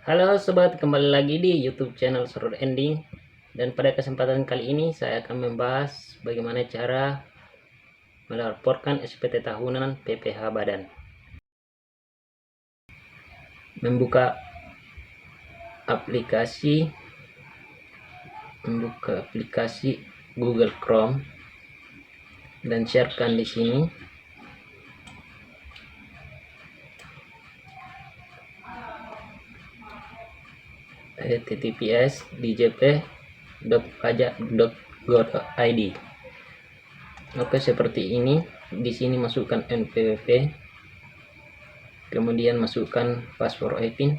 Halo sobat, kembali lagi di YouTube channel Serur Ending. Dan pada kesempatan kali ini saya akan membahas bagaimana cara melaporkan SPT tahunan PPh Badan. Membuka aplikasi Google Chrome dan sharekan di sini. https://djp.pajak.go.id. Oke, seperti ini. Di sini masukkan NPWP, kemudian masukkan paspor EPIN,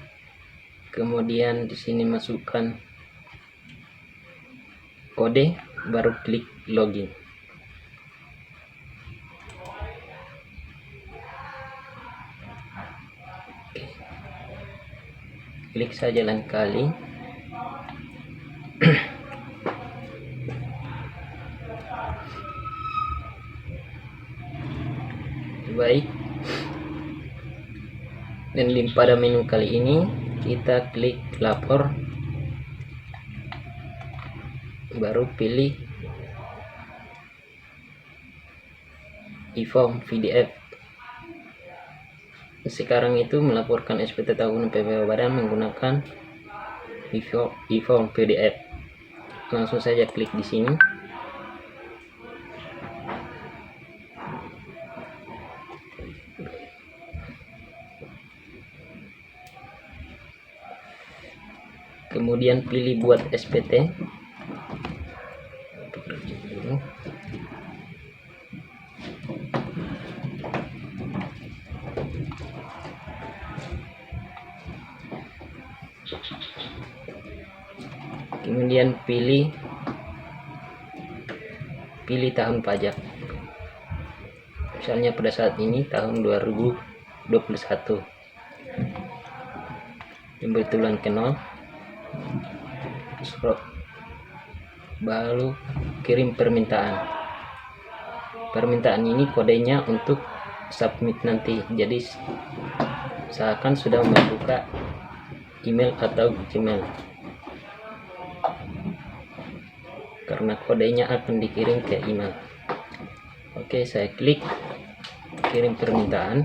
kemudian di sini masukkan kode, baru klik login. Oke. Klik saja lain kali. Baik, dan pada menu kali ini kita klik lapor, baru pilih e-form PDF. Sekarang itu melaporkan SPT tahunan PPh Badan menggunakan e-form PDF. Langsung saja klik di sini. Kemudian pilih buat SPT. Kemudian pilih tahun pajak. Misalnya pada saat ini tahun 2021. Kebetulan ke 0. Baru kirim permintaan. Permintaan ini kodenya untuk submit nanti. Jadi seakan sudah membuka email atau Gmail, karena kodenya akan dikirim ke email. Oke, saya klik kirim permintaan.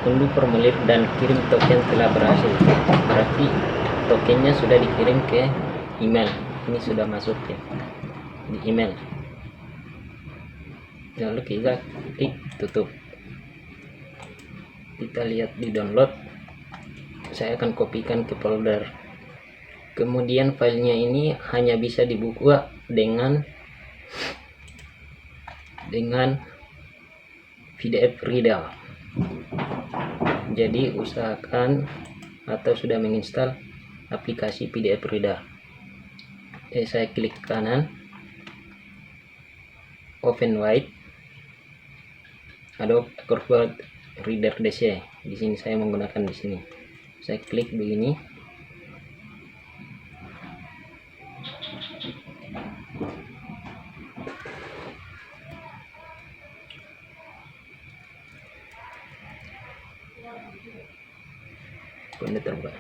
Unduh formulir dan kirim token telah berhasil. Berarti tokennya sudah dikirim ke email. Ini sudah masuk ya di email. Lalu kita klik tutup. Kita lihat di download. Saya akan kopikan ke folder. Kemudian filenya ini hanya bisa dibuka dengan PDF reader. Jadi usahakan atau sudah menginstal aplikasi PDF reader. Saya klik kanan, open wide, Adobe Acrobat Reader DC. Di sini saya menggunakan di sini. Saya klik begini. Sudah terbuka.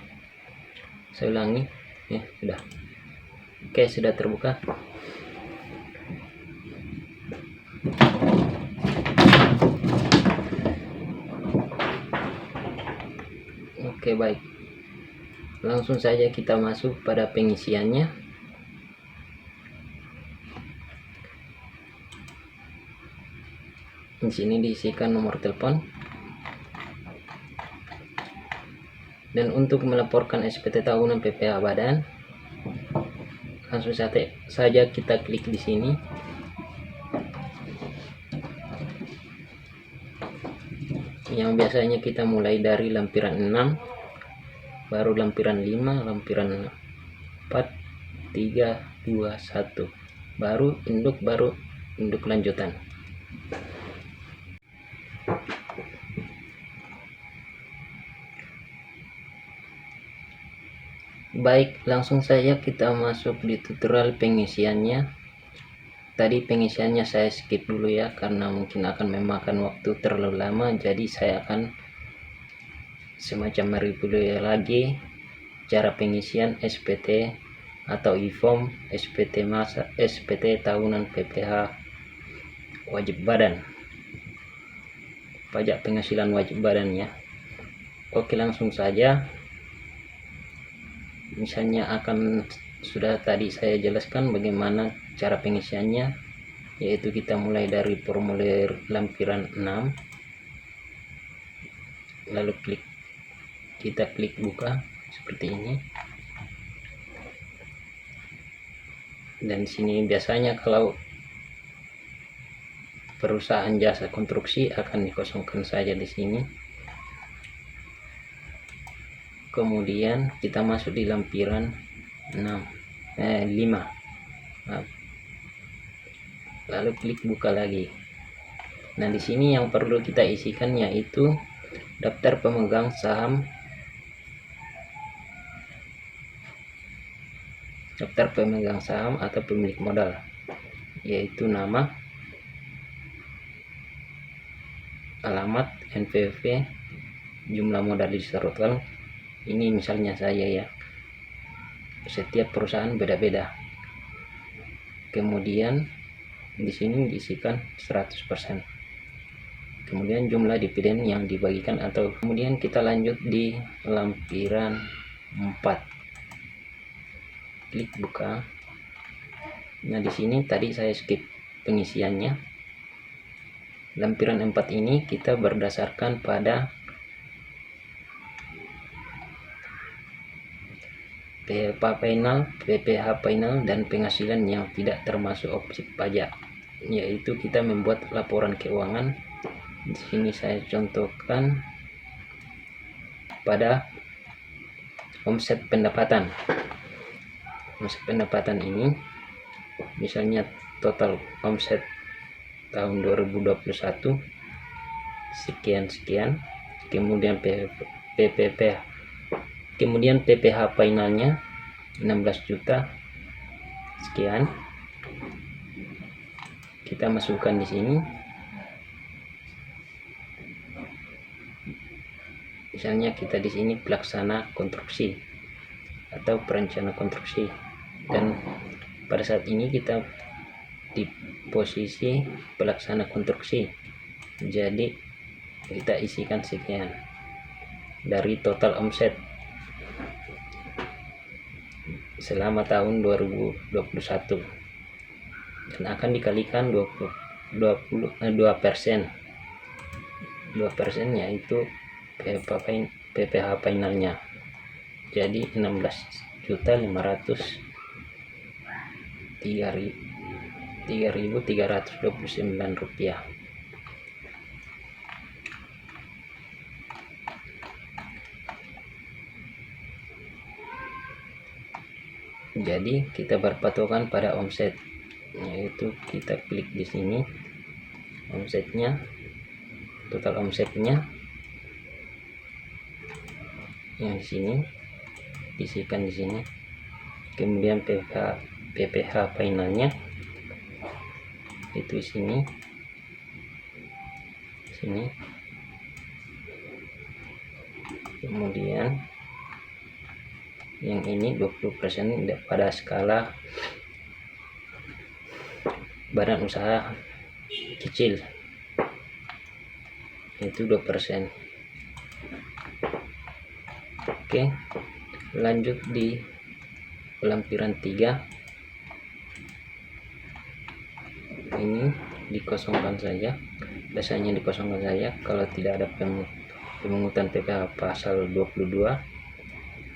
Saya ulangi ya, sudah. Oke, sudah terbuka. Oke, baik. Langsung saja kita masuk pada pengisiannya. Di sini diisikan nomor telepon. Dan untuk melaporkan SPT tahunan PPh Badan, langsung saja kita klik di sini. Yang biasanya kita mulai dari lampiran 6, baru lampiran 5, lampiran 4, 3, 2, 1, baru induk lanjutan. Baik, langsung saja kita masuk di tutorial pengisiannya. Tadi pengisiannya saya skip dulu ya, karena mungkin akan memakan waktu terlalu lama, jadi saya akan semacam mereview lagi cara pengisian SPT atau e-form SPT masa, SPT tahunan PPh wajib badan, pajak penghasilan wajib badannya. Oke, langsung saja. Misalnya sudah tadi saya jelaskan bagaimana cara pengisiannya, yaitu kita mulai dari formulir lampiran 6, lalu kita klik buka seperti ini. Dan sini biasanya kalau perusahaan jasa konstruksi akan dikosongkan saja di sini. Kemudian kita masuk di lampiran 5. Lalu klik buka lagi. Nah, di sini yang perlu kita isikan yaitu daftar pemegang saham, atau pemilik modal, yaitu nama, alamat, NPWP, jumlah modal disertakan. Ini misalnya saya ya, setiap perusahaan beda-beda. Kemudian di sini diisikan 100%. Kemudian jumlah dividen yang dibagikan, atau kemudian kita lanjut di lampiran 4. Klik buka. Nah, di sini tadi saya skip pengisiannya. Lampiran 4 ini kita berdasarkan pada PPh final dan penghasilan yang tidak termasuk objek pajak, yaitu kita membuat laporan keuangan. Di sini saya contohkan pada omset pendapatan. Omset pendapatan ini misalnya total omset tahun 2021 sekian, kemudian PPh finalnya 16 juta sekian. Kita masukkan di sini. Misalnya kita di sini pelaksana konstruksi atau perencana konstruksi, dan pada saat ini kita di posisi pelaksana konstruksi, jadi kita isikan sekian dari total omset selama tahun 2021, dan akan dikalikan 2%, yaitu PPh finalnya, jadi 16.303.329 rupiah. Jadi kita berpatokan pada omset, yaitu kita klik di sini omsetnya, total omsetnya yang di sini isikan di sini. Kemudian PPh finalnya itu sini. Kemudian yang ini 20% pada skala badan usaha kecil, itu 2%. Oke, lanjut di lampiran 3. Ini dikosongkan saja, biasanya dikosongkan saja kalau tidak ada pemungutan PPh pasal 22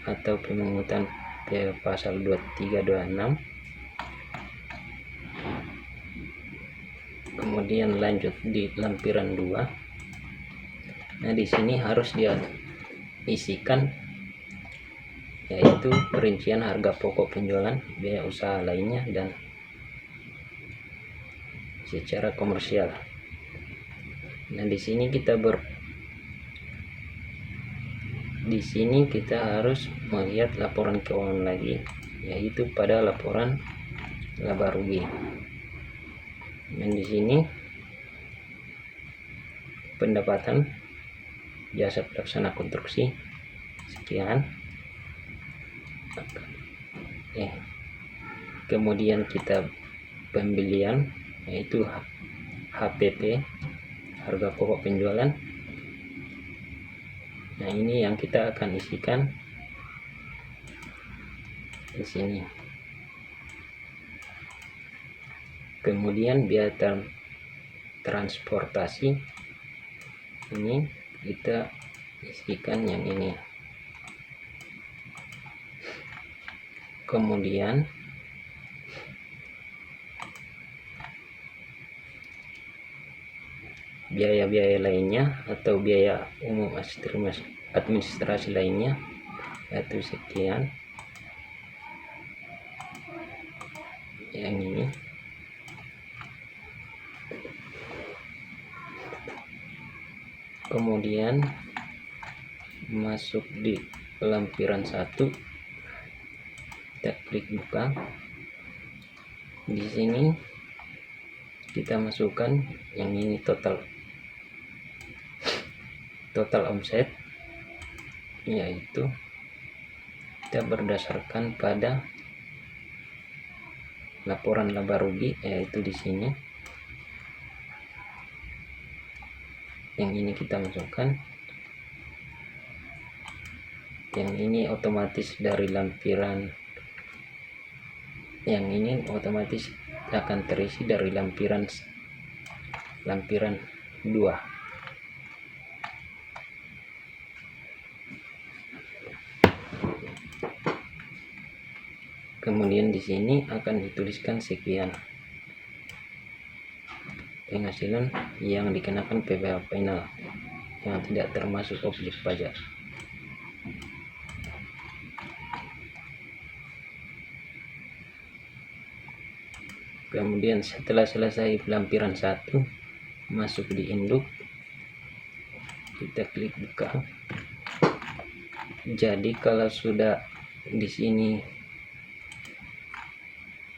atau pemungutan PPh pasal 23, 26. Kemudian lanjut di lampiran 2. Nah, di sini harus dia isikan yaitu perincian harga pokok penjualan, biaya usaha lainnya, dan secara komersial. Nah, di sini kita di sini kita harus melihat laporan keuangan lagi, yaitu pada laporan laba rugi. Dan di sini pendapatan jasa pelaksana konstruksi sekian. Kemudian kita pembelian, yaitu HPP, harga pokok penjualan. Nah, ini yang kita akan isikan di sini. Kemudian biaya transportasi, ini kita isikan yang ini. Kemudian biaya-biaya lainnya atau biaya umum administrasi lainnya, yaitu sekian. Yang ini kemudian masuk di lampiran 1, kita klik buka. Di sini kita masukkan yang ini, total omset, yaitu kita berdasarkan pada laporan laba rugi, yaitu di sini. Yang ini kita masukkan, yang ini otomatis dari lampiran, yang ini otomatis akan terisi dari lampiran 2. Kemudian di sini akan dituliskan sekian penghasilan yang dikenakan PPh final yang tidak termasuk objek pajak. Kemudian setelah selesai lampiran 1, masuk di induk, kita klik buka. Jadi kalau sudah di sini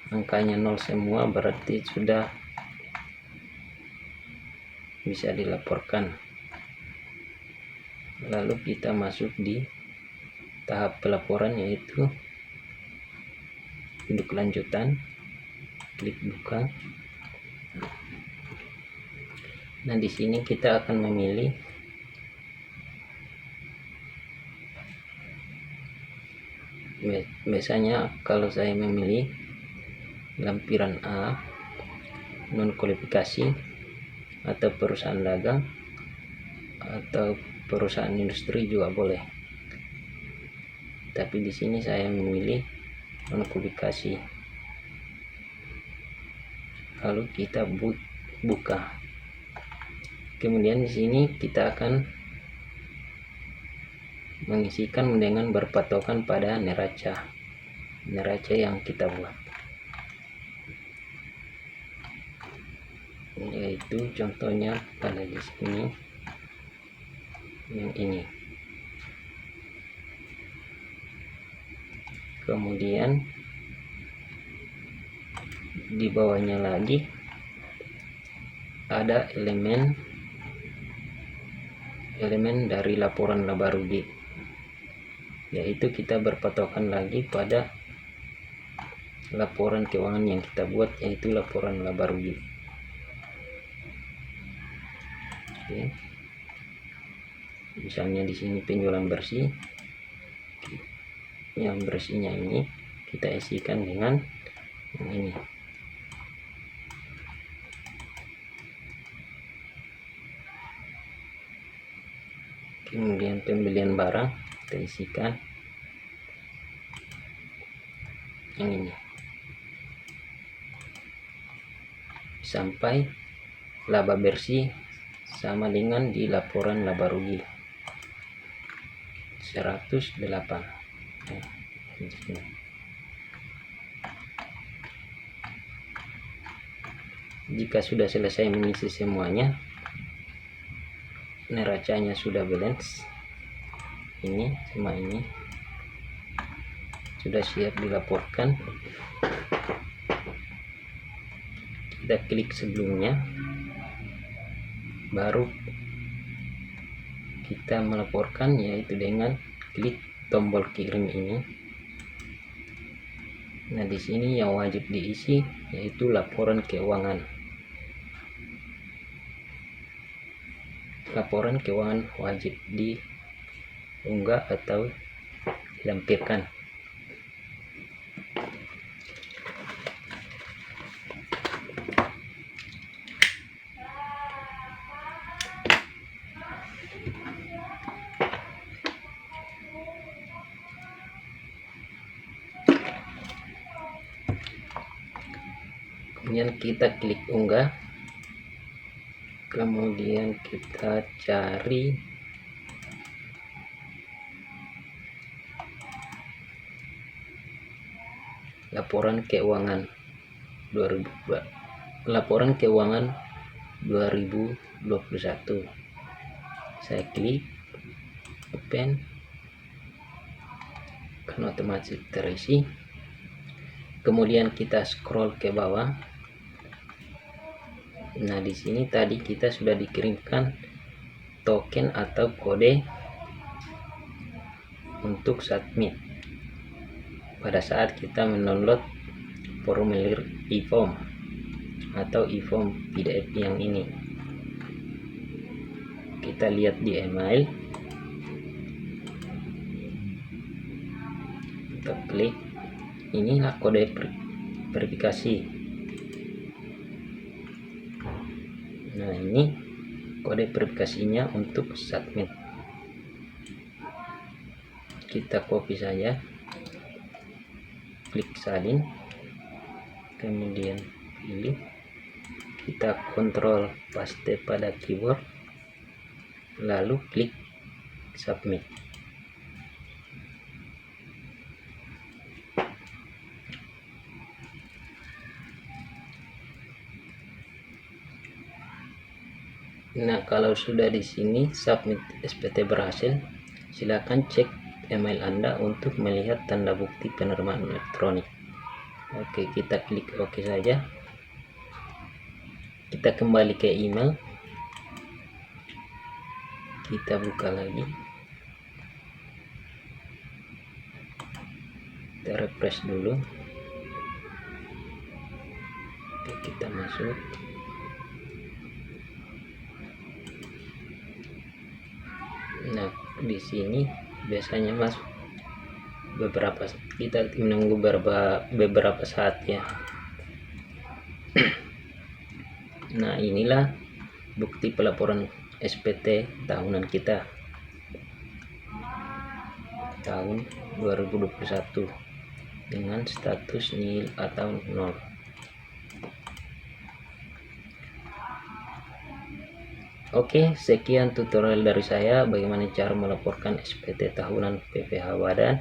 angkanya 0 semua, berarti sudah bisa dilaporkan. Lalu kita masuk di tahap pelaporan, yaitu induk lanjutan, klik buka. Nah, di sini kita akan memilih biasanya kalau saya memilih lampiran A, non kualifikasi atau perusahaan dagang atau perusahaan industri juga boleh. Tapi di sini saya memilih non kualifikasi. Lalu kita buka. Kemudian di sini kita akan mengisikan dengan berpatokan pada neraca yang kita buat, yaitu contohnya pada di sini yang ini. Kemudian di bawahnya lagi ada elemen dari laporan laba rugi, yaitu kita berpatokan lagi pada laporan keuangan yang kita buat, yaitu laporan laba rugi. Oke. Misalnya di sini penjualan bersih, yang bersihnya ini kita isikan dengan yang ini. Kemudian pembelian barang kita isikan yang ini, sampai laba bersih sama dengan di laporan laba rugi 108. Jika sudah selesai mengisi semuanya, neracanya sudah balance, ini sama ini sudah siap dilaporkan. Kita klik sebelumnya, baru kita melaporkan, yaitu dengan klik tombol kirim ini. Nah, di sini yang wajib diisi yaitu laporan keuangan. Laporan keuangan wajib diunggah atau dilampirkan. Kemudian kita klik unggah, kemudian kita cari laporan keuangan 2021. Saya klik open, akan otomatis terisi. Kemudian kita scroll ke bawah. Nah, di sini tadi kita sudah dikirimkan token atau kode untuk submit pada saat kita mendownload formulir e-form atau e-form PDF yang ini. Kita lihat di email, kita klik, inilah kode verifikasi. Nah, ini kode verifikasinya untuk submit. Kita copy saja, klik salin, kemudian pilih, kita kontrol paste pada keyboard, lalu klik submit. Nah, kalau sudah di sini submit SPT berhasil, silakan cek email Anda untuk melihat tanda bukti penerimaan elektronik. Oke, kita klik OK saja. Kita kembali ke email, kita buka lagi, kita refresh dulu. Oke, kita masuk. Nah, di sini biasanya masuk beberapa, kita menunggu beberapa saat ya. Nah, inilah bukti pelaporan SPT tahunan kita tahun 2021 dengan status nil atau 0. Oke, sekian tutorial dari saya bagaimana cara melaporkan SPT tahunan PPh Badan.